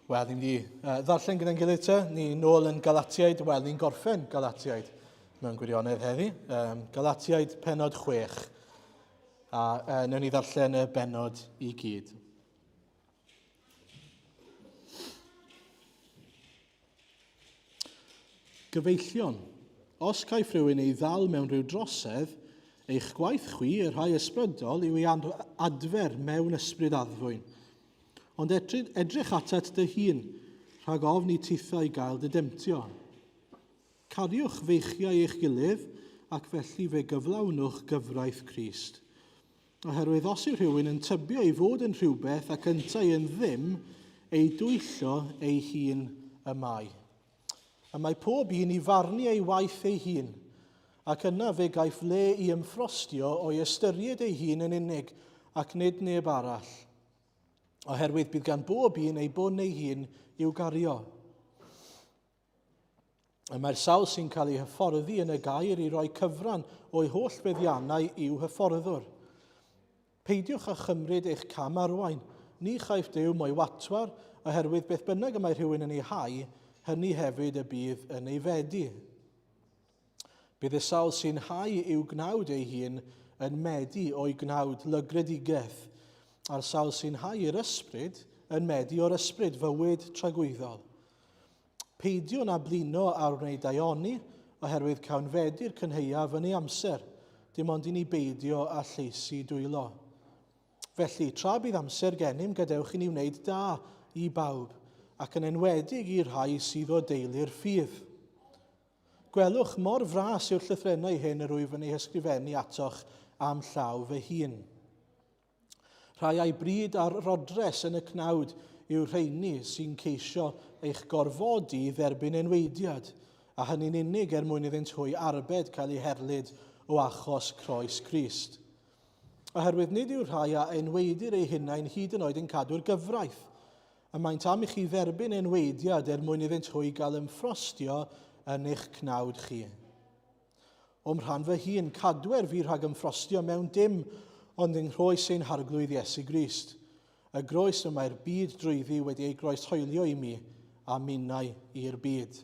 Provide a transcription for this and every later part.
Wel, ni'n mynd i ddarllen gyda'n gilydd te. Ni nôl yn Galatiaid, wel, ni'n gorffen Galatiaid mewn gwirionedd heddi. Galatiaid pennod 6. A newn ni ddarllen y bennod i gyd. Gyfeillion, os caiff rhywun ei ddal mewn rhyw drosedd, eich gwaith chwi, y rhai ysbrydol, yw ei adfer mewn ysbryd addfwyn. Ond edrych atat dy hun, rhag ofn i tithau i gael dy demtio. Cariwch feichiau eich gilydd, ac felly fe gyflawnwch gyfraith Crist. Oherwydd os yw rhywun yn tybio ei fod yn rhywbeth ac yntau yn ddim, ei dwyllo ei hun y mai. A mae pob un i farnu ei waith ei hun, ac yna fe gaiff le i ymffrostio o'i ystyried ei hun yn unig ac nid neb arall. Oherwydd bydd gan bob un ei bwn ei hun i'w gario. A mae'r sawl sy'n cael ei hyfforddi yn y gair i roi cyfran o'i holl beddiannau i'w hyfforddwr. Peidiwch â chymryd eich cam arwain, ni chaiff Duw mo'i watwar, oherwydd beth bynnag y mae rhywun yn ei hau, hynny hefyd y bydd yn ei fedi. Bydd y sawl sy'n hau i'w gnawd ei hun yn medi o'i gnawd lygredigaeth, a'r sawl sy'n hau i'r ysbryd yn medi o'r ysbryd fywyd tragwyddol. Peidio na blino ar wneud daioni, oherwydd cawnfedi'r cynheuaf yn ei amser, dim ond i ni beidio a lleisi dwylo. Felly, tra bydd amser gennym, gadewch i ni wneud da i bawb, ac yn enwedig i'r rhai sydd o deulu'r ffydd. Gwelwch mor fras yw'r llythrennau hyn yr wyf yn ei hysgrifennu atoch am llaw fy hun. Rhai ai bryd a'r rodres yn y cnawd yw rheini sy'n ceisio eich gorfodi i dderbyn enweidiad, a hynny'n unig mwyn iddynt hwy arbed cael ei herlyd o achos croes Crist. Oherwydd nid yw'r rhai a enweidir ei hunain hyd yn oed yn cadw'r gyfraith, a maent am i chi dderbyn enweidiad mwyn iddynt hwy gael ymffrostio yn eich cnawd chi. O'm rhan fy hun, cadwer fi rhag ymffrostio mewn dim, ond yng nghrwys ein harglwydd Iesu Grist. Y groes y mae'r byd drwyddi wedi ei groeshoelio i mi a minnau i'r byd.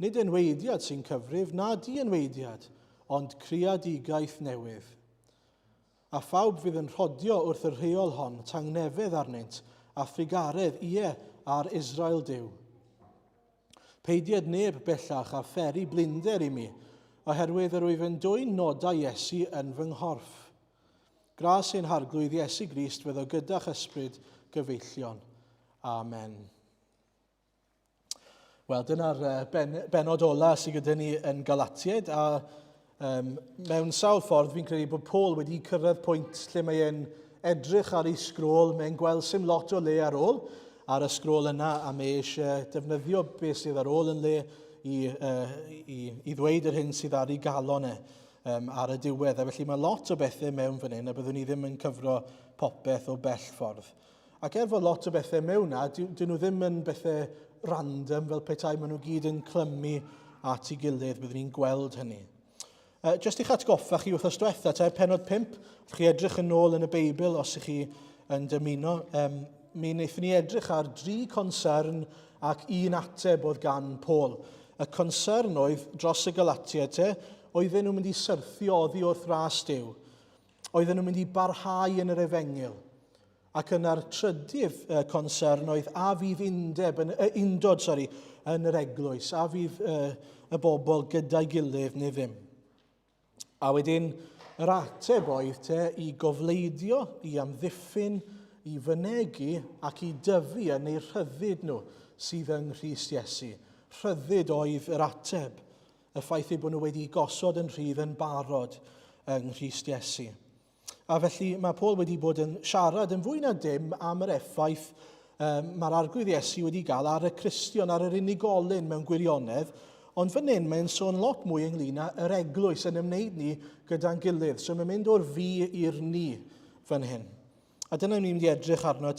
Nid enweidiad sy'n cyfrif, na di-enweidiad, ond creadigaeth newydd. A phawb fydd yn rhodio wrth yr rheol hon, tangnefedd arnynt, a thrigaredd ie ar Israel Duw. Peidiad neb bellach a pheri blinder i mi, oherwydd yr wyf yn dwy'n nodau Iesu yn fy nghorff. Gras ein harglwydd Iesu Grist fydd o gyda'ch ysbryd gyfeillion. Amen. Wel, dyna'r bennod ola sydd gyda ni yn Galatiaid, a mewn sawl ffordd fi'n credu bod Paul wedi cyrraedd pwynt lle mae e'n edrych ar ei sgrôl, mae'n gweld sim lot o le ar ôl ar y sgrôl yna, a mae eisiau defnyddio beth sydd ar ôl yn le i ddweud yr hyn sydd ar ei galon ar y diwedd. A felly mae lot o bethau mewn fan hyn, a byddwn ni ddim yn cyfro popeth o bell ffordd. Ac fod lot o bethau mewn na, dyn nhw ddim yn bethau random, fel petai maen nhw gyd yn clymu at ei gilydd, byddwn ni'n gweld hynny. Jyst i'ch atgoffa chi wythnos diwetha, pennod 5, chi edrych yn ôl yn y Beibl os ych chi yn dymuno. Mi wnaethon ni edrych ar 3 concern ac 1 ateb oedd gan Paul. Y concern oedd dros y Galatiaid oedden nhw'n mynd i syrthio oddi wrth ras Duw. Oedden nhw'n mynd i barhau yn yr efengil. Ac yna'r trydydd concern oedd a fydd undod yn yr eglwys, a fydd y bobl gyda'i gilydd neu ddim. A wedyn, yr ateb oedd i gofleidio, i amddiffyn, i fynegu ac i dyfu yn eu rhyddid nhw sydd yng Nghrist Iesu. Rhyddid oedd yr ateb. Y ffaith ei bod nhw wedi gosod yn rhydd yn barod yng Nghrist Iesu. A felly mae Paul wedi bod yn siarad yn fwy na dim am yr effaith mae'r arglwydd Iesu wedi gael ar y Cristion, ar yr unigolyn mewn gwirionedd, ond fan hyn mae'n sôn lot mwy ynglyn â'r eglwys yn ymwneud ni gyda'n gilydd. So mae'n mynd o'r fi i'r ni fan hyn. A dyna ni'n mynd i edrych arno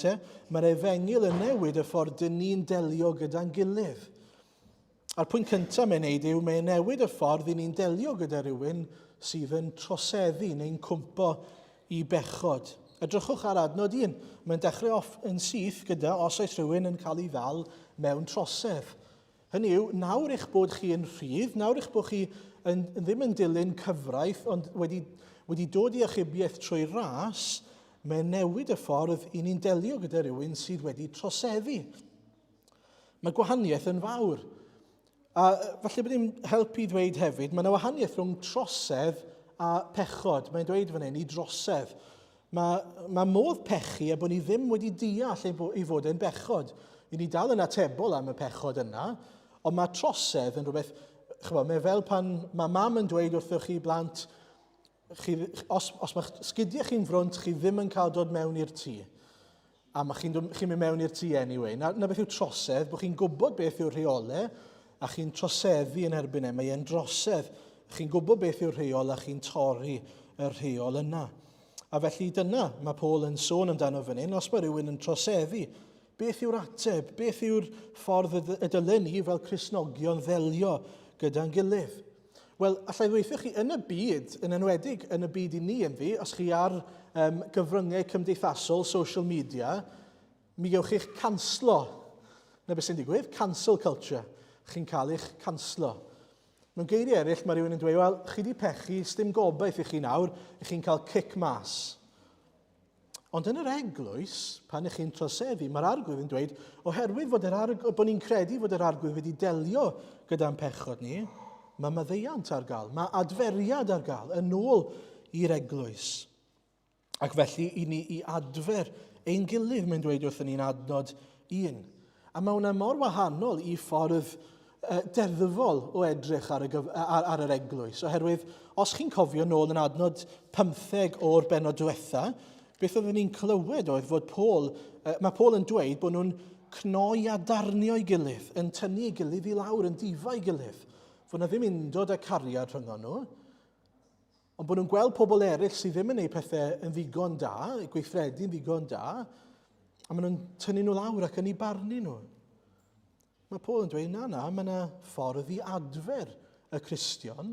mae'r efengil yn newid y ffordd dyn ni'n delio gyda'n gilydd. A'r pwynt cyntaf mae'n neud yw mae'n newid y ffordd i ni'n delio gyda rhywun sydd yn troseddu neu'n cwmpo i bechod. Edrychwch ar adnod 1. Mae'n dechrau off yn syth gyda os oes rhywun yn cael ei ddal mewn trosedd. Hynny yw, nawr eich bod chi yn rhydd, nawr eich bod chi ddim yn dilyn cyfraith, ond wedi dod i achubiaeth trwy ras, mae'n newid y ffordd i ni'n delio gyda rhywun sydd wedi troseddu. Mae gwahaniaeth yn fawr. A falle bod ni'n helpu ddweud hefyd, mae yna wahaniaeth rhwng trosedd a pechod. Mae'n dweud fan hyn i drosedd. Mae modd pechu a bod ni ddim wedi deall ei fod yn bechod. I ni dal yn atebol am y pechod yna, ond mae trosedd yn rhywbeth, mae fel pan mae mam yn dweud wrthoch chi blant, os mae sgidiau chi'n front, chi ddim yn cael dod mewn i'r tŷ. A chi'n mynd mewn i'r tŷ anyway. Na beth yw trosedd, bod chi'n gwybod beth yw'r rheolau, a chi'n troseddu yn erbyn e. Mae'n drosedd. Chi'n gwybod beth yw'r rheol a chi'n torri y rheol yna. A felly dyna mae Paul yn sôn amdano fan hyn. Os mae rhywun yn troseddu, beth yw'r ateb? Beth yw'r ffordd y dylen ni fel Cristnogion ddelio gyda'n gilydd? Wel, allai ddweithio chi yn y byd, yn enwedig yn y byd i ni yn fi, os chi ar gyfryngau cymdeithasol, social media, mi gewch chi'ch canslo. Na beth sy'n digwydd? Cancel culture. Chi'n cael eich canslo. Mewn geiriau eraill, mae rhywun yn dweud, wel, chi di pechu, sdim gobaith i chi nawr, i chi'n cael cic mas. Ond yn yr eglwys, pan ych chi'n troseddu, mae'r arglwydd yn dweud, oherwydd bod ni'n credu fod yr arglwydd wedi delio gyda'n pechod ni, mae maddeiant ar gael, mae adferiad ar gael, yn ôl i'r eglwys. Ac felly, i ni i adfer ein gilydd, mae'n dweud wrthyn ni'n adnod 1. A mae hwnna mor wahanol i ffordd deddfol o edrych ar yr eglwys. Oherwydd, os chi'n cofio nôl yn adnod 15 o'r bennod diwetha, beth oedden ni'n clywed oedd fod mae Paul yn dweud bod nhw'n cnoi a darnio'i gilydd, yn tynnu ei gilydd i lawr, yn difau gilydd. Fod yna ddim undod a cariad rhwng nhw, ond bod nhw'n gweld pobl eraill sydd ddim yn gwneud pethau yn ddigon da, gweithredu'n ddigon da, a maen nhw'n tynnu nhw lawr ac yn ei barnu nhw. Mae Paul yn dweud, na, mae yna ffordd i adfer y Cristion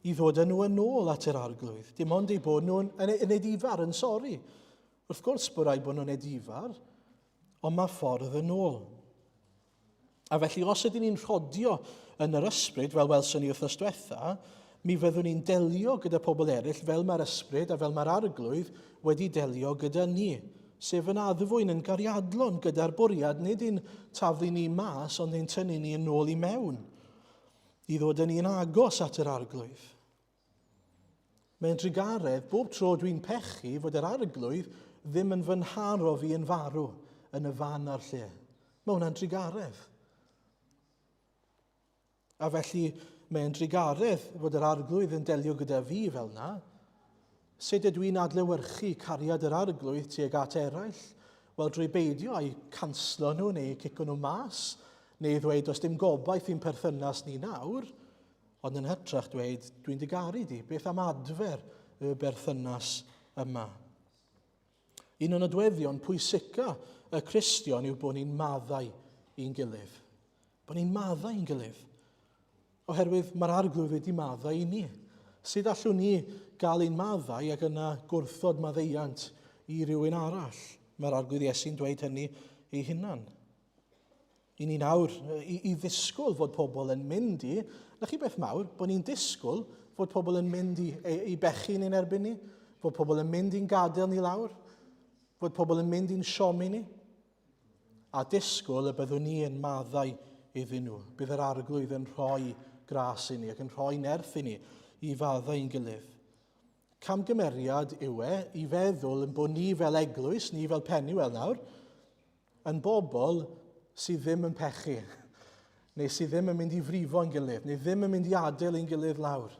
i ddod â nhw yn ôl at yr arglwydd. Dim ond ei bod nhw'n edifar, yn sori. Wrth gwrs bod rhaid bod nhw'n edifar, ond mae ffordd yn ôl. A felly, os ydyn ni'n rhodio yn yr ysbryd, fel welson ni wrthnos diwetha, mi fyddwn ni'n delio gyda pobl eraill fel mae'r ysbryd a fel mae'r arglwydd wedi delio gyda ni. Sef yn addfwyn yn gariadlon gyda'r bwriad, nid i'n taflu ni mas, ond i'n tynnu ni yn ôl i mewn, i ddod yn ni'n agos at yr arglwydd. Mae'n drigaredd, bob tro dwi'n pechu, fod yr arglwydd ddim yn fy nharo fi yn farw yn y fan ar lle. Mae hwnna'n drigaredd. A felly, mae'n drigaredd fod yr arglwydd yn delio gyda fi fel na. Sut ydw i'n adlewyrchu cariad yr arglwydd tuag at eraill? Wel, drwy beidio a'i canslo nhw neu cico nhw mas, neu ddweud, os dim gobaith i'n perthynas ni nawr, ond yn hytrach dweud, dwi'n digaru di, beth am adfer y berthynas yma. Un o'n nodweddion pwysica y Cristion yw bod ni'n maddau i'n gilydd. Bod ni'n maddau i'n gilydd. Oherwydd mae'r arglwydd wedi maddau i ni. Sut allwn ni gael ein maddau ac yna gwrthod maddeiant i rywun arall? Mae'r arglwydd Iesu'n dweud hynny ei hunan. I ni nawr, i ddisgwyl fod pobl yn mynd i, na chi beth mawr, bod ni'n disgwyl fod pobl yn mynd i bechu ni'n erbyn ni, fod pobl yn mynd i'n gadael ni lawr, fod pobl yn mynd i'n siomi ni, a disgwyl y byddwn ni yn maddau iddyn nhw. Bydd yr arglwydd yn rhoi gras i ni ac yn rhoi nerth i ni i faddau i'n gilydd. Camgymeriad yw i feddwl yn bod ni fel eglwys, ni fel Pennywell nawr, yn bobl sydd ddim yn pechu, neu sydd ddim yn mynd i frifo i'n gilydd, neu ddim yn mynd i adael i'n gilydd lawr.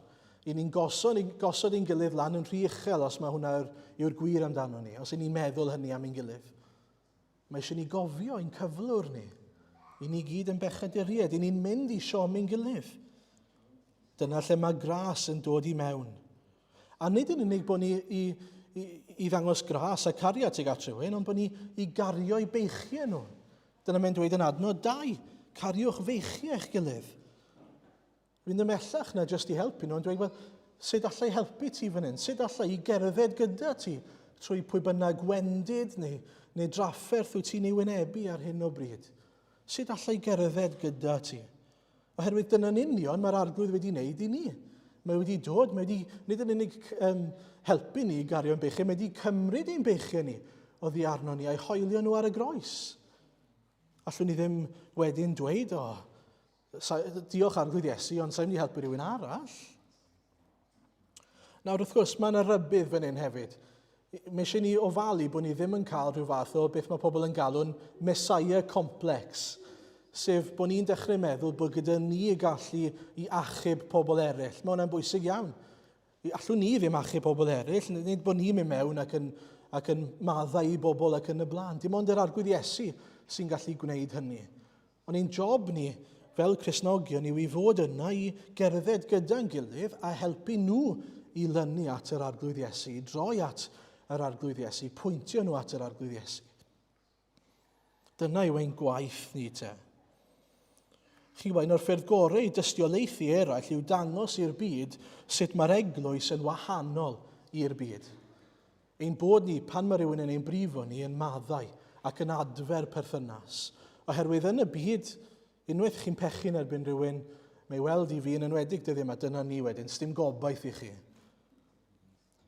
I ni'n gosod i'n gilydd lan yn rhy uchel os mae hwnna yw'r gwir amdano ni, os i ni'n meddwl hynny am i'n gilydd. Mae eisiau ni gofio i'n cyflwr ni, i ni gyd yn bechaduried, i ni'n mynd i siom i'n gilydd. Dyna lle mae gras yn dod i mewn. A nid yn unig bod ni i ddangos gras a cariad tuag at rhywun, ond bod ni i gario i beichiau nhw. Dyna mae'n dweud yn adnod 2, cariwch feichiau eich gilydd. Fy'n ymellach na jyst i helpu nhw, ond dweud, wel, sut allai helpu ti fan hyn? Sut allai i gerdded gyda ti trwy pwy bynnag wendid neu drafferth wyt ti'n ei wynebu ar hyn o bryd. Sut allai gerdded gyda ti? Oherwydd dyna'n union mae'r arglwydd wedi wneud i ni. Mae wedi dod, nid yn unig helpu ni i gario'n bechau, mae wedi cymryd ein bechau ni oddi arno ni a'i hoelio nhw ar y groes. Allwn ni ddim wedyn dweud, diolch arglwydd Iesu, ond sa'n mynd i helpu rhywun arall. Nawr, wrth gwrs, mae yna rybydd fan hyn hefyd. Mae eisiau ni ofalu bod ni ddim yn cael rhyw fath o beth mae pobl yn galw'n Messiah complex, sef bod ni'n dechrau meddwl bod gyda ni y gallu i achub pobl eraill. Mae hwnna'n bwysig iawn. Allwn ni ddim achub pobl eraill, nid bod ni'n mynd mewn ac yn maddau i bobl ac yn y blaen. Dim ond yr arglwydd Iesu sy'n gallu gwneud hynny. Ond ein job ni fel Cristnogion yw i fod yna i gerdded gyda'n gilydd a helpu nhw i lynu at yr arglwydd Iesu, i droi at yr arglwydd Iesu, pwyntio nhw at yr arglwydd Iesu. Dyna yw ein gwaith ni te. Chi wain o'r ffyrdd gorau i dystiolaethu eraill yw dangos i'r byd sut mae'r eglwys yn wahanol i'r byd. Ein bod ni, pan mae rhywun yn ein brifo ni, yn maddau ac yn adfer perthynas. Oherwydd yn y byd, unwaith chi'n pechu'n erbyn rhywun, mae weld i fi yn enwedig dyddiau yma, dyna ni wedyn, sdim gobaith i chi.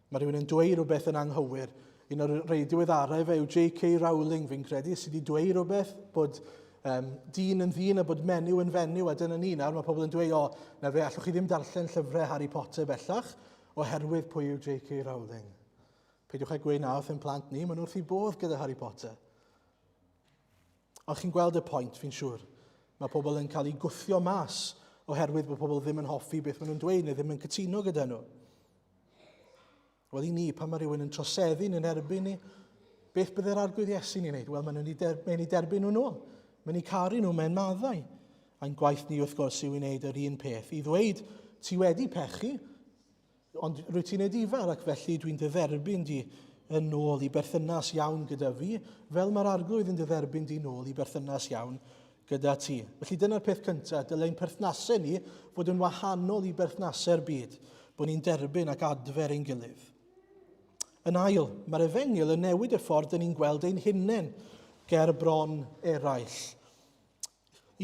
Mae rhywun yn dweud rhywbeth yn anghywir. Un o'r rei diweddarau fe yw J.K. Rowling, fi'n credu, sydd wedi dweud rhywbeth bod dyn yn ddyn a bod menyw yn fenyw, a dyna ni nawr, mae pobl yn dweud, na fe, allwch chi ddim darllen llyfrau Harry Potter bellach, oherwydd pwy yw J.K. Rowling. Peidiwch â gweud na wrth ein plant ni, maen nhw wrth i bodd gyda Harry Potter. Ond chi'n gweld y pwynt, fi'n siŵr. Mae pobl yn cael ei gwthio mas oherwydd bod pobl ddim yn hoffi beth maen nhw'n dweud neu ddim yn cytuno gyda nhw. Wel i ni, pan mae rhywun yn troseddu yn erbyn ni, beth byddai'r arglwydd Iesu ni'n gwneud? Wel, maen nhw'n derbyn nhw nôl. Maen nhw'n caru nhw mewn maddau. A'n gwaith ni wrth gwrs yw i wneud yr un peth. I ddweud, ti wedi pechu, ond rwy ti'n edifar ac felly dwi'n dydderbyn di yn ôl i berthynas iawn gyda fi, fel mae'r arglwydd yn dydderbyn di nôl i berthynas iawn gyda ti. Felly dyna'r peth cyntaf, dylai'n perthnasau ni fod yn wahanol i berthnasau'r byd, bod ni'n derbyn ac adfer ein gilydd. Yn ail, mae'r Efengyl yn newid y ffordd dyn ni'n gweld ein hunain ger bron eraill.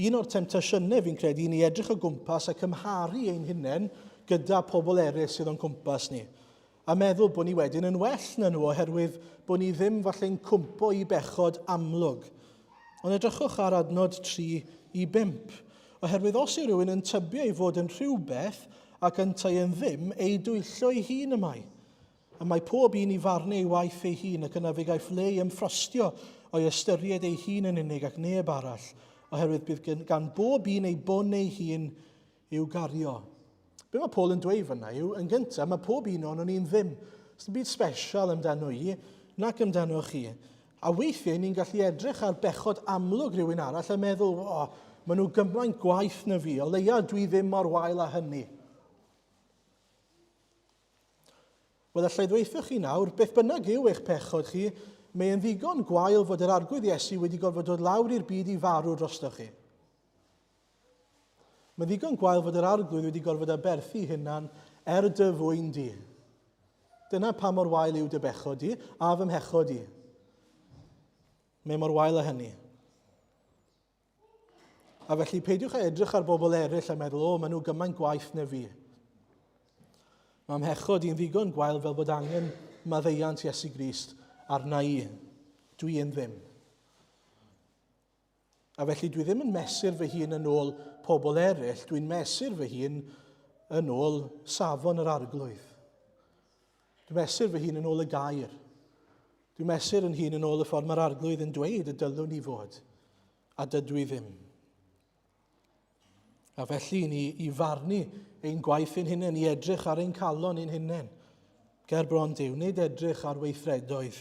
Un o'r temptasiynau fi'n credu ni edrych o gwmpas a cymharu ein hunain gyda pobl eraill sydd o'n cwmpas ni. A meddwl bod ni wedyn yn well na nhw oherwydd bod ni ddim falle'n cwmpo i bechod amlwg. Ond edrychwch ar adnod 3 i 5. Oherwydd os yw rhywun yn tybio i fod yn rhywbeth ac yn tai yn ddim, ei dwyllio ei hun y mae. A mae pob un i farnu ei waith ei hun ac yna fe gaiff le i ymffrostio o'i ystyried ei hun yn unig ac neb arall, oherwydd bydd gan bob un ei bwn ei hun i'w gario. Be mae Paul yn dweud fyna yw, yn gyntaf, mae pob un o'n ni'n ddim. Os dim byd special amdano i, nac amdano chi. A weithiau ni'n gallu edrych ar bechod amlwg rhywun arall a meddwl, maen nhw gymaint gwaith na fi, o leia dwi ddim mor wael â hynny. Wel, allai ddweithio chi nawr, beth bynnag yw eich pechod chi, mae yn ddigon gwael fod yr arglwydd Iesu wedi gorfod dod lawr i'r byd i farw drosto chi. Mae ddigon gwael fod yr arglwydd wedi gorfod aberthu hynna'n dy fwyn di. Dyna pa mor wael yw dy bechod di a fy mhechod di. Mae mor wael â hynny. A felly peidiwch a edrych ar bobl eraill a meddwl, maen nhw gymaint gwaith na fi. Mae mhechod i'n ddigon gwael fel bod angen maddeuant Iesu Grist arna i. Dwi yn ddim. A felly dwi ddim yn mesur fy hun yn ôl pobl eraill, dwi'n mesur fy hun yn ôl safon yr arglwydd. Dwi'n mesur fy hun yn ôl y gair. Dwi'n mesur yn hun yn ôl y ffordd mae'r arglwydd yn dweud y dylwn ni fod, a dydw i ddim. A felly ni i farnu ein gwaith ein hunain, i edrych ar ein calon ein hunain. Ger bron Duw, nid edrych ar weithredoedd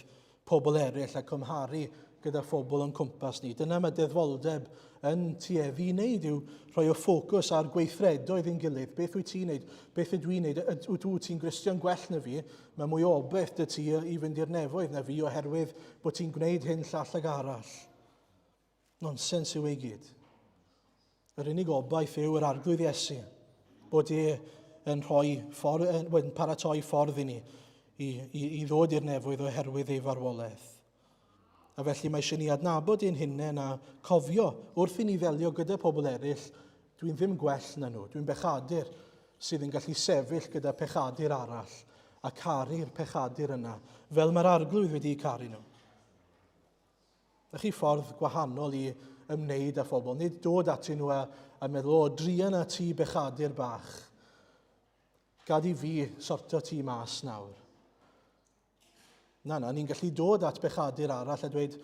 pobl eraill a cymharu gyda phobl yn cwmpas ni. Dyna mae deddfoldeb yn tueddu i wneud yw rhoi o ffocws ar gweithredoedd ein gilydd. Beth wyt ti'n wneud? Beth ydw i'n wneud? Wyt ti'n Gristion gwell na fi? Mae mwy o obeth dy ti i fynd i'r nefoedd na fi oherwydd bod ti'n gwneud hyn llall ag arall. Nonsens yw ei gyd. Yr unig obaith yw yr arglwydd Iesu, bod e yn paratoi ffordd i ni i ddod i'r nefoedd oherwydd ei farwolaeth. A felly mae eisiau ni adnabod ein hunain a cofio wrth i ni ddelio gyda pobl eraill, dwi'n ddim gwell na nhw, dwi'n bechadur sydd yn gallu sefyll gyda pechadur arall a caru'r pechadur yna, fel mae'r arglwydd wedi caru nhw. Ych chi ffordd gwahanol i ymwneud â phobl, nid dod atyn nhw a meddwl, drian a ti bechadur bach. Gad i fi sorto ti mas nawr. Na, ni'n gallu dod at bechadur arall a dweud,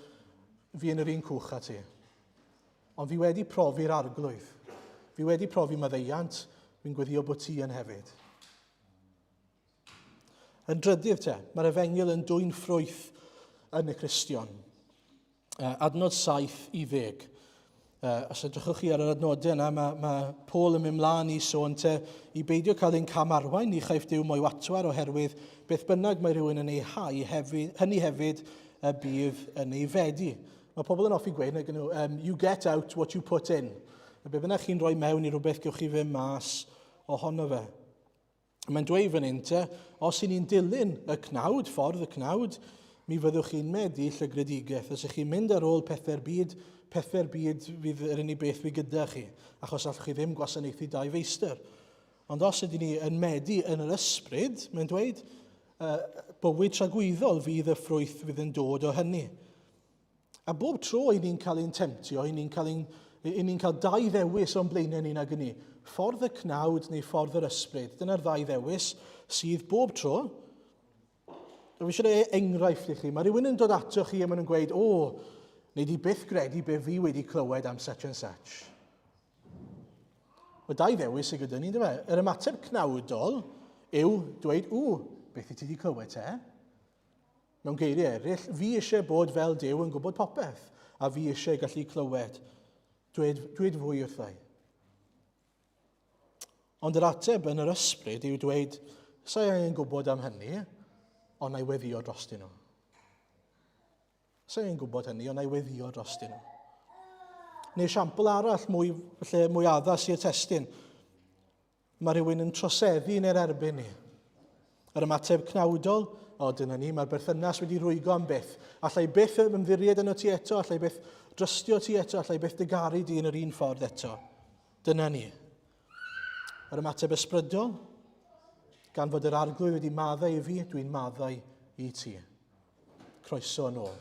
fi yn yr un cwch a ti. Ond fi wedi profi'r arglwydd. Fi wedi profi maddeiant, fi'n gweddio bod ti yn hefyd. Yn drydydd te, mae'r Efengyl yn dwyn ffrwyth yn y Cristion. Adnod 7 i 10. Os edrychwch chi ar yr adnodau yna, mae Paul yn mynd mlaen i sôn te i beidio cael ein camarwain i chaiff Duw mwy watwar oherwydd beth bynnag mae rhywun yn ei hau, hynny hefyd y bydd yn ei fedi. Mae pobl yn offi gweud, you get out what you put in. Be bynnag chi'n rhoi mewn i rhywbeth gewch chi fynd mas ohono fe. Mae'n dweud fan hyn te, os i ni'n dilyn y cnawd, ffordd y cnawd, mi fyddwch chi'n meddill y gredigaeth. Os ych chi'n mynd ar ôl pethau'r byd fydd yr unig beth fi gyda chi, achos allwch chi ddim gwasanaethu dau feistr. Ond os ydyn ni yn medu yn yr ysbryd, mae'n dweud, bywyd tragwyddol fydd y ffrwyth fydd yn dod o hynny. A bob tro i ni'n cael ein temtio, i ni'n cael dau ddewis o'n blaenau ni nag ni, ffordd y cnawd neu ffordd yr ysbryd. Dyna'r ddau ddewis sydd bob tro. Fi eisiau enghraifft i chi. Mae rhywun yn dod ato chi a maen nhw'n gweud, neu di byth gredu be fi wedi clywed am such and such. Mae dau ddewis y gyda ni, dy fe? Yr ymateb cnawdol yw dweud, beth i ti wedi clywed te? Mewn geiriau eraill, fi eisiau bod fel Duw yn gwybod popeth, a fi eisiau gallu clywed. Dweud fwy wrthai. Ond yr ateb yn yr ysbryd yw dweud, sa'i angen gwybod am hynny, ond na'i weddio drostyn nhw. Sa'i angen gwybod hynny, ond na'i weddio drostyn nhw. Neu esiampl arall mwy addas i'r testyn. Mae rhywun yn troseddu yn yr erbyn ni. Yr ymateb cnawdol, dyna ni, mae'r berthynas wedi rwygo am byth. Allai byth ymddiried yn o ti eto, allai byth drystio ti eto, allai byth dygaru di yn yr un ffordd eto. Dyna ni. Yr ymateb ysbrydol, gan fod yr arglwydd wedi maddau i fi, dwi'n maddau i ti. Croeso yn ôl.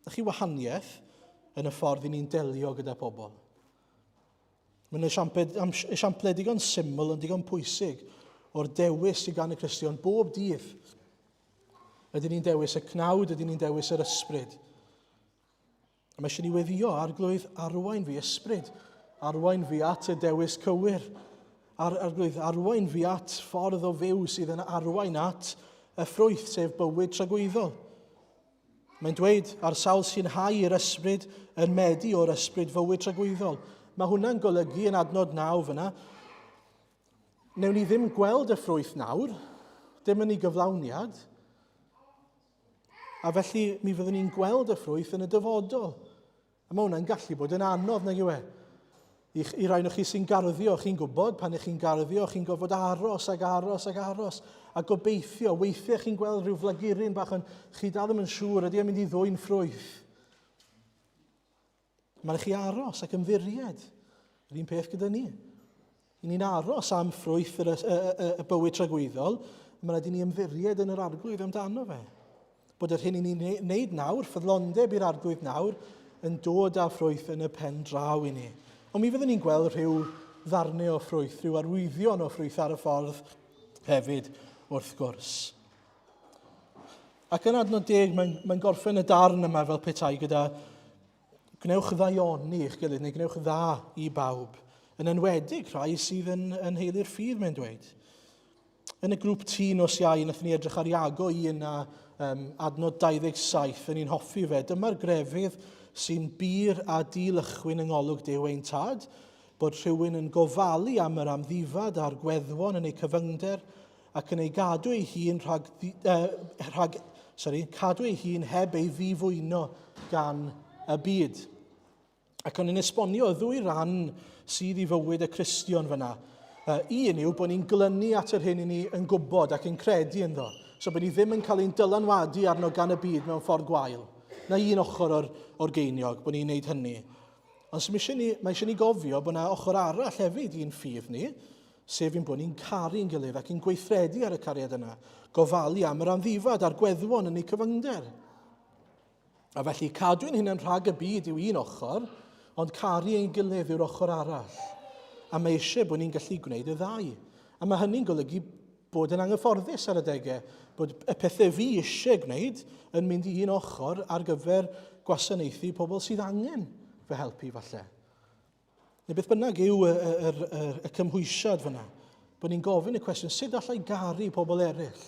Ych chi wahaniaeth yn y ffordd i ni'n delio gyda pobl. Mae'n esiample digon syml ond digon pwysig o'r dewis sydd gan y Cristion bob dydd. Ydyn ni'n dewis y cnawd, ydyn ni'n dewis yr ysbryd. A mae eisiau ni weddio arglwydd arwain fi ysbryd, arwain fi at y dewis cywir, arwain fi at ffordd o fyw sydd yn arwain at y ffrwyth sef bywyd tragwyddol. Mae'n dweud ar sawl sy'n hau i'r ysbryd yn medu o'r ysbryd fywyd tragwyddol. Mae hwnna'n golygu yn adnod 9 fyna. Newn ni ddim gweld y ffrwyth nawr, dim yn ei gyflawniad, a felly mi fyddwn ni'n gweld y ffrwyth yn y dyfodol. A mae hwnna'n gallu bod yn anodd nag yw e. I rai nhw chi sy'n garddio, chi'n gwybod, pan ych chi'n garddio, chi'n gofod aros ac aros ac aros. A gobeithio, weithiau chi'n gweld rhyw flagurin bach yn chi dal ddim yn siŵr, ydy yn mynd i ddwy'n ffrwyth. Mae'n chi aros ac ymddiried. Yr un peth gyda ni. I ni'n aros am ffrwyth y bywyd tragwyddol, mae'n rhaid i ni ymddiried yn yr arglwydd amdano fe. Bod yr hyn i ni'n neud nawr, ffyddlondeb i'r arglwydd nawr, yn dod â ffrwyth yn y pen draw i ni. Ond mi fyddwn ni'n gweld rhyw ddarnau o ffrwyth, rhyw arwyddion o ffrwyth ar y ffordd hefyd wrth gwrs. Ac yn adnod 10, mae'n gorffen y darn yma fel petai gyda gnewch ddaioni i'ch gilydd, neu gnewch dda i bawb. Yn enwedig rhai sydd yn heulu'r ffydd, mae'n dweud. Yn y grŵp T nos Iau, nathon ni edrych ar Iago 1 a adnod 27, yn ni'n hoffi fe. Dyma'r grefydd sy'n bir a dilychwyn yng ngolwg Duw ein tad, bod rhywun yn gofalu am yr amddifad a'r gweddwon yn ei cyfyngder ac yn ei gadw ei hun cadw ei hun heb ei ddifwyno gan y byd. Ac o'n i'n esbonio ddwy ran sydd i fywyd y Cristion fyna. Un yw bod ni'n glynu at yr hyn i ni yn gwybod ac yn credu ynddo. So bod ni ddim yn cael ein dylanwadu arno gan y byd mewn ffordd gwael. Na un ochr o'r geiniog bod ni'n neud hynny. Ond mae eisiau ni gofio bod yna ochr arall hefyd i'n ffydd ni, sef ein bod ni'n caru'n gilydd ac yn gweithredu ar y cariad yna, gofalu am yr amddifad a'r gweddwon yn ei cyfyngder. A felly cadw'n hyn yn rhag y byd yw un ochr, ond caru ein gilydd yw'r ochr arall. A mae eisiau bod ni'n gallu gwneud y ddau. A mae hynny'n golygu bod yn anghyfforddus ar y degau, bod y pethau fi eisiau gwneud yn mynd i un ochr ar gyfer gwasanaethu pobl sydd angen fy helpu falle. Neu beth bynnag yw y cymhwysiad fyna, bod ni'n gofyn y cwestiwn, sut allai garu pobl eraill?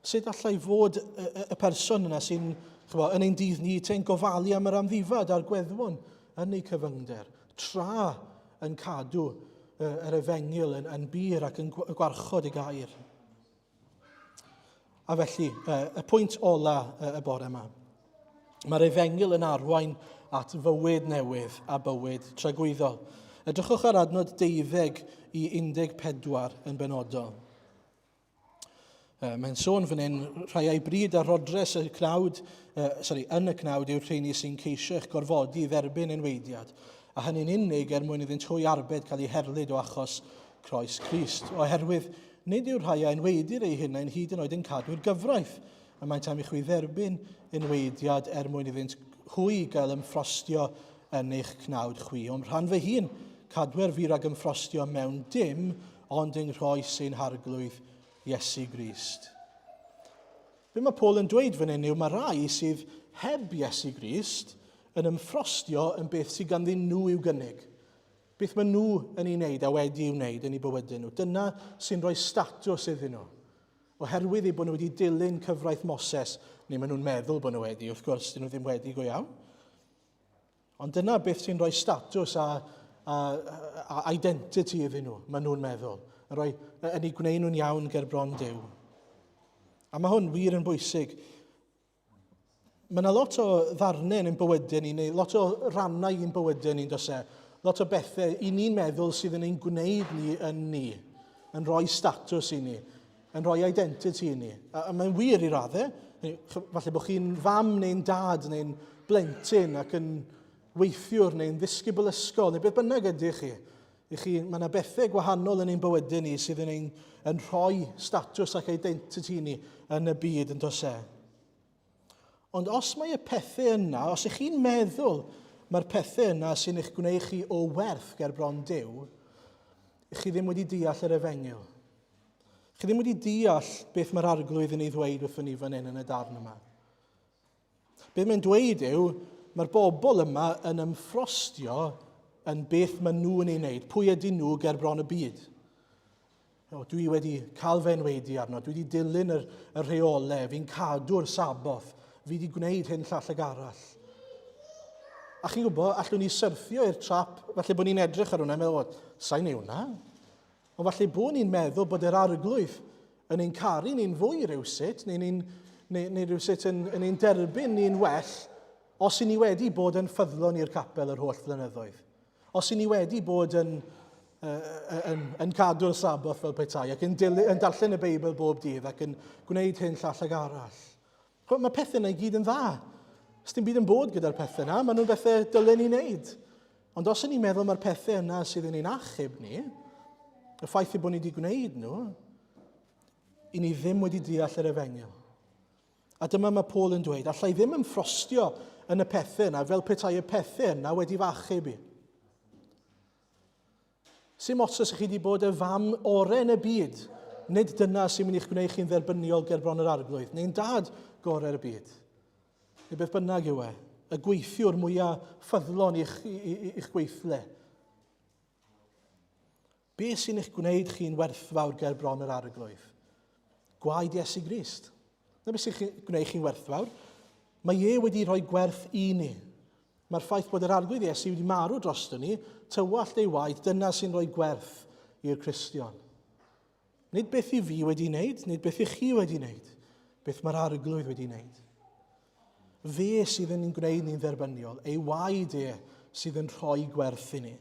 Sut allai fod y person yna sy'n yn ein dydd ni te'n gofalu am yr amddifad a'r gweddwon yn ei cyfyngder, tra yn cadw yr efengil yn byr ac yn gwarchod y gair. A felly, y pwynt ola y bore yma. Mae'r efengil yn arwain at fywyd newydd a bywyd tragwyddol. Edrychwch ar adnod 12 i 14 yn benodol. Mae'n sôn fan hyn, rhai bryd a rodres yn y cnawd yw'r rheini sy'n ceisio eich gorfodi i dderbyn enweidiad, a hynny'n unig mwyn iddynt hwy arbed cael ei herlyd o achos croes Crist, oherwydd nid yw'r rhai a enweidir ei hunain hyd yn oed yn cadw'r gyfraith, a mae'n tam i chwi dderbyn enweidiad mwyn iddynt hwy gael ymffrostio yn eich cnawd chwi. Ond rhan fy hun, cadwer fi rag ymffrostio mewn dim, ond yng nghroi sy'n harglwydd Iesu Grist. Be mae Paul yn dweud fan hyn yw mae rai sydd heb Iesu Grist yn ymffrostio yn beth sydd ganddyn nhw i'w gynnig. Beth maen nhw yn ei wneud a wedi i'w wneud yn ei bywydau nhw. Dyna sy'n rhoi statws iddyn nhw. Oherwydd eu bod nhw wedi dilyn cyfraith Moses, neu maen nhw'n meddwl bod nhw wedi, wrth gwrs, dyn nhw ddim wedi go iawn. Ond dyna beth sy'n rhoi statws a identity iddyn nhw, maen nhw'n meddwl. Yn ei gwneud nhw'n iawn ger bron Duw. A mae hwn wir yn bwysig. Mae yna lot o ddarnau yn bywydau ni, neu lot o rannau i'n bywydau ni'n dos e. Lot o bethau i ni'n meddwl sydd yn ein gwneud ni, yn rhoi statws i ni, yn rhoi identity i ni. A mae'n wir i raddau. Falle bod chi'n fam neu'n dad neu'n blentyn ac yn weithiwr neu'n ddisgybl ysgol, neu beth bynnag ydych chi. Mae yna bethau gwahanol yn ein bywydau ni sydd yn rhoi statws ac identity ni yn y byd yn dos e. Ond os mae y pethau yna, os ych chi'n meddwl mae'r pethau yna sy'n eich gwneud chi o werth ger bron Duw, chi ddim wedi deall yr efengil. Chi ddim wedi deall beth mae'r arglwydd yn ei ddweud wrthyn ni fan hyn yn y darn yma. Beth mae'n dweud yw, mae'r bobl yma yn ymffrostio yn beth maen nhw yn ei wneud. Pwy ydyn nhw ger bron y byd? Dwi wedi cael fy enwedu arno, dwi wedi dilyn y rheolau, fi'n cadw'r saboth, fi wedi gwneud hyn llall ag arall. A chi'n gwybod, allwn ni syrthio i'r trap, falle bod ni'n edrych ar hwnna, meddwl, sa'n ei hwnna? Ond falle bod ni'n meddwl bod yr arglwydd yn ein caru ni'n fwy rywsut, neu rywsut yn ein derbyn ni'n well, os i ni wedi bod yn ffyddlon i'r capel yr holl flynyddoedd. Os i ni wedi bod yn cadw'r saboth fel petai, ac yn darllen y Beibl bob dydd, ac yn gwneud hyn llall ag arall. Mae pethau yna i gyd yn dda. Os dim byd yn bod gyda'r pethau yna, maen nhw'n bethau dylen ni wneud. Ond os ni'n meddwl mae'r pethau yna sydd yn ein achub ni, y ffaith bod ni wedi gwneud nhw, i ni ddim wedi deall yr efengil. A dyma mae Paul yn dweud, allai ddim yn ffrostio yn y pethau yna fel petai y pethau yna wedi fachub i. Sim os ych chi wedi bod y fam orau yn y byd, nid dyna sy'n mynd i'ch gwneud chi'n dderbyniol ger bron yr arglwydd, neu'n dad gorau'r byd. Neu beth bynnag yw e, y gweithiwr mwyaf ffyddlon i'ch gweithle. Be sy'n eich gwneud chi'n werthfawr ger bron yr arglwydd? Gwaed Iesu Grist. Na beth sy'n gwneud chi'n werthfawr? Mae wedi rhoi gwerth i ni. Mae'r ffaith bod yr arglwydd Iesu wedi marw drosto ni, tywallt ei waed, dyna sy'n rhoi gwerth i'r Cristion. Nid beth i fi wedi wneud, nid beth i chi wedi wneud, beth mae'r arglwydd wedi wneud. Fe sydd yn gwneud ni'n dderbyniol, ei waed sydd yn rhoi gwerth i ni.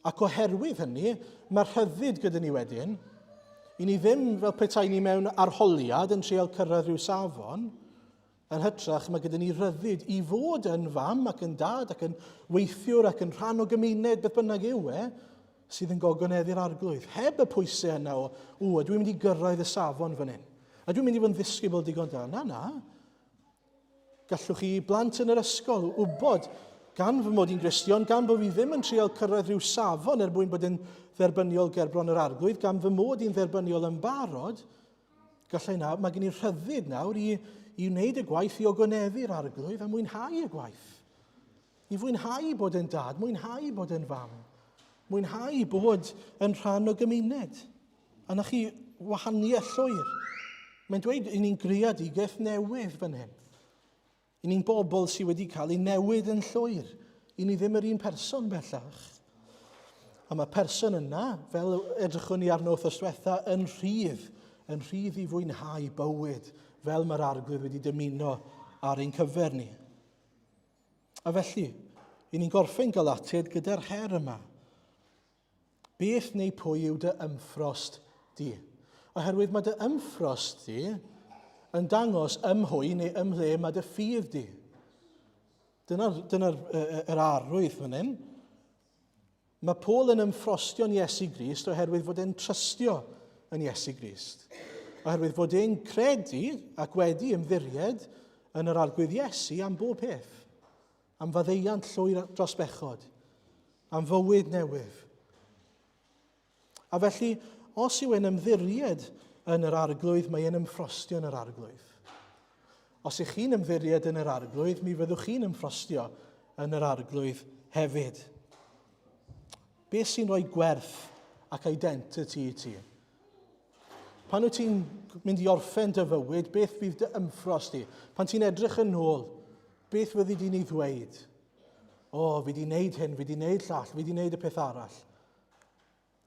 Ac oherwydd hynny, mae'r rhyddid gyda ni wedyn I ni ddim fel petai ni mewn arholiad yn treol cyrraedd rhyw safon, yn hytrach mae gyda ni ryddid i fod yn fam ac yn dad ac yn weithiwr ac yn rhan o gymuned beth bynnag yw sydd yn gogoneddu'r arglwydd. Heb y pwysau yna dwi'n mynd i gyrraedd y safon fan hyn. A dwi'n mynd i fod yn ddisgybl digon da. Na. Gallwch chi blant yn yr ysgol wybod, gan fy mod i'n Gristion, gan bod fi ddim yn treol cyrraedd rhyw safon mwyn bod yn dderbyniol gerbron yr arglwydd, gan fy mod i'n dderbyniol yn barod, gallai nawr, mae gen i'r rhyddid nawr i wneud y gwaith i ogoneddu'r arglwydd a mwynhau y gwaith. I fwynhau bod yn dad, mwynhau bod yn fam, mwynhau bod yn rhan o gymuned. A na chi wahaniaeth llwyr. Mae'n dweud i ni'n greadigaeth newydd fan hyn. I ni'n bobl sydd wedi cael ei newid yn llwyr. I ni ddim yr un person bellach. A mae person yna, fel edrychwn ni arno wrthos diwetha, yn rhydd i fwynhau bywyd, fel mae'r arglwydd wedi dymuno ar ein cyfer ni. A felly, i ni'n gorffen Galatiaid gyda'r her yma. Beth neu pwy yw dy ymffrost di? Oherwydd mae dy ymffrost di yn dangos ymhwy neu ymle mae dy ffydd di. Dyna'r arwydd fan hyn. Mae Paul yn ymffrostio'n Iesu Grist oherwydd fod e'n trystio yn Iesu Grist. Oherwydd fod e'n credu ac wedi ymddiried yn yr arglwydd Iesu am bob peth. Am faddeuant llwyr dros bechod. Am fywyd newydd. A felly, os yw e'n ymddiried yn yr arglwydd, mae e'n ymffrostio yn yr arglwydd. Os ych chi'n ymddiried yn yr arglwydd, mi fyddwch chi'n ymffrostio yn yr arglwydd hefyd. Beth sy'n rhoi gwerth ac identity i ti? Pan wyt ti'n mynd i orffen dy fywyd, beth fydd dy ymffrost ti? Pan ti'n edrych yn ôl, beth fyddi di'n ei ddweud? Fi wedi wneud hyn, fi wedi wneud llall, fi wedi wneud y peth arall.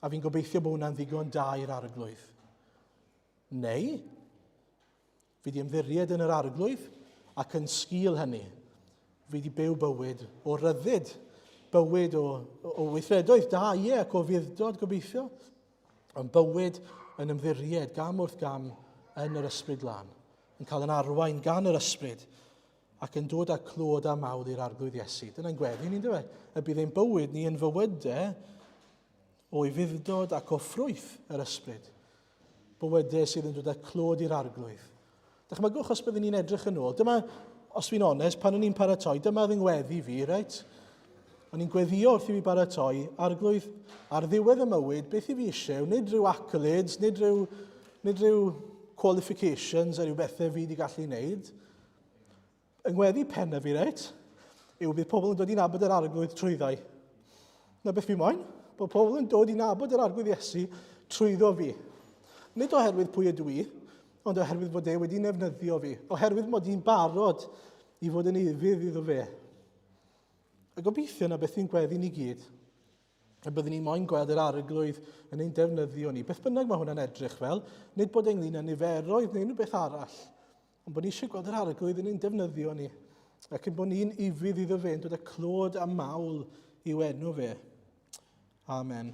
A fi'n gobeithio bod hwnna'n ddigon da i'r arglwydd. Neu, fi wedi ymddiried yn yr arglwydd ac yn sgil hynny. Fi wedi byw bywyd o ryddid, bywyd o weithredoedd da, ac o fuddod gobeithio. Ond bywyd yn ymddiried gam wrth gam yn yr ysbryd lan. Yn cael yn arwain gan yr ysbryd ac yn dod â clod a mawl i'r arglwydd Iesu. Dyna'n gweddi ni'n dweud. Y bydd ein bywyd ni yn fywydau o'i fuddod ac o ffrwyth yr ysbryd. Bywydau sydd yn dod â clod i'r arglwydd. Dychmygwch os byddwn ni'n edrych yn ôl. Dyma, os fi'n onest, pan o'n i'n paratoi, dyma ddyn ngweddi fi, reit? O'n i'n gweddio wrth i fi baratoi, arglwydd ar ddiwedd y mywyd, beth i fi eisiau, nid rhyw accolades, nid rhyw qualifications a rhyw bethau fi wedi gallu wneud. Yng ngweddi penna fi, reit, yw bydd pobl yn dod i'n nabod yr arglwydd trwyddau. Na beth fi moyn, bod pobl yn dod i'n nabod yr arglwydd Iesu trwyddo fi. Nid oherwydd pwy ydw i, ond oherwydd bod e wedi nefnyddio fi. Oherwydd mod i'n barod i fod yn eiddydd iddo fe. A gobeithio na beth i'n gweddi ni gyd. A byddwn ni moyn gweld yr arglwydd yn ein defnyddio ni. Beth bynnag mae hwnna'n edrych fel, nid bod ynglyn â niferoedd neu unrhyw beth arall, ond bod ni eisiau gweld yr arglwydd yn ein defnyddio ni. Ac yn bod ni'n ifydd iddo fe, yn dod â clod a mawl i'w enw fe. Amen.